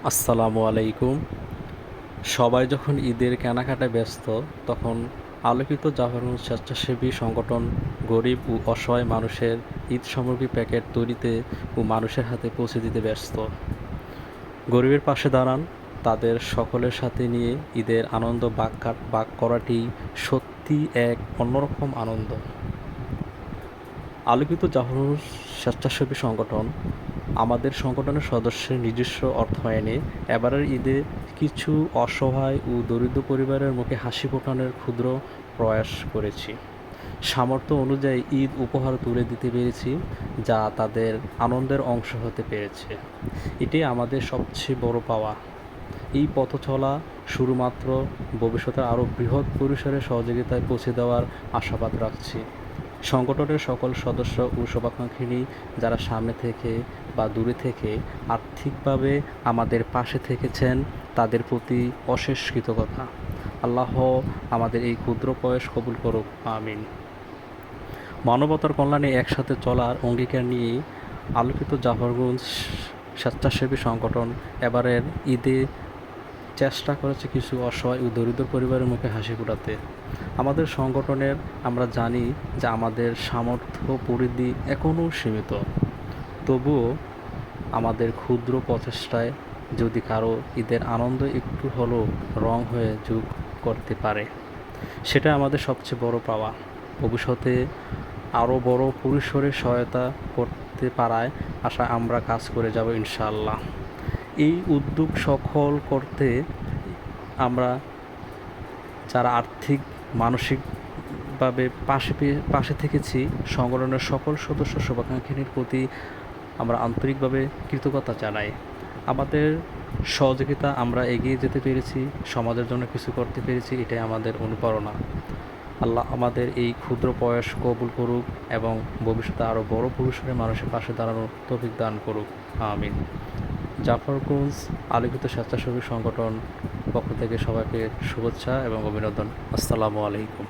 আসসালামু আলাইকুম। সবাই যখন ঈদের কেনাকাটায় ব্যস্ত, তখন আলোকিত জাফরগঞ্জ স্বেচ্ছাসেবী সংগঠন গরিব ও অসহায় মানুষের ঈদ সামগ্রী প্যাকেট তৈরিতে ও মানুষের হাতে পৌঁছে দিতে ব্যস্ত। গরিবের পাশে দাঁড়ান, তাদের সকলের সাথে নিয়ে ঈদের আনন্দ ভাগ করাটি সত্যি এক অন্যরকম আনন্দ। আলোকিত জাফরগঞ্জ স্বেচ্ছাসেবী সংগঠন আমাদের সংগঠনের সদস্যের নিজস্ব অর্থায়নে এবারের ঈদে কিছু অসহায় ও দরিদ্র পরিবারের মুখে হাসি ফোটানোর ক্ষুদ্র প্রয়াস করেছি। সামর্থ্য অনুযায়ী ঈদ উপহার তুলে দিতে পেরেছি, যা তাদের আনন্দের অংশ হতে পেরেছে। এটাই আমাদের সবচেয়ে বড় পাওয়া। এই পথ চলা শুধুমাত্র ভবিষ্যতে আরও বৃহৎ পরিসরে সহযোগিতায় পৌঁছে দেওয়ার আশাবাদ রাখছি। সংগঠনের সকল সদস্য ও শুভাকাঙ্ক্ষী যারা সামনে থেকে বা দূরে থেকে আর্থিকভাবে আমাদের পাশে থেকেছেন, তাদের প্রতি অশেষ কৃতজ্ঞতা। আল্লাহ আমাদের এই ক্ষুদ্র প্রয়াস কবুল করুক, আমিন। মানবতার কল্যাণে একসাথে চলার অঙ্গীকার নিয়ে আলোকিত জাফরগঞ্জ স্বেচ্ছাসেবী সংগঠন এবারের ঈদে চেষ্টা করেছে কিছু অসহায় ও দরিদ্র পরিবারের মুখে হাসি ফোটাতে। আমাদের সংগঠনের আমরা জানি যে আমাদের সামর্থ্য পরিধি এখনও সীমিত, তবুও আমাদের ক্ষুদ্র প্রচেষ্টায় যদি কারো ঈদের আনন্দ একটু হলেও রং হয়ে যোগ করতে পারে, সেটা আমাদের সবচেয়ে বড় পাওয়া। ভবিষ্যতে আরও বড় পরিসরে সহায়তা করতে পারায় আশায় আমরা কাজ করে যাব ইনশাআল্লাহ। এই উদ্যোগ সফল করতে আমরা যারা আর্থিক মানসিকভাবে পাশে থেকেছি, সংগঠনের সকল সদস্য শুভাকাঙ্ক্ষীর প্রতি আমরা আন্তরিকভাবে কৃতজ্ঞতা জানাই। আমাদের সহযোগিতা আমরা এগিয়ে যেতে পেরেছি, সমাজের জন্য কিছু করতে পেরেছি, এটাই আমাদের অনুপ্রেরণা। আল্লাহ আমাদের এই ক্ষুদ্র প্রয়াস কবুল করুক এবং ভবিষ্যতে আরও বড় পরিসরে মানুষের পাশে দাঁড়ানোর তৌফিক দান করুক, আমিন। জাফরগঞ্জ আলোকিত স্বেচ্ছাসেবী সংগঠন পক্ষ থেকে সবাইকে শুভেচ্ছা এবং অভিনন্দন। আসসালামু আলাইকুম।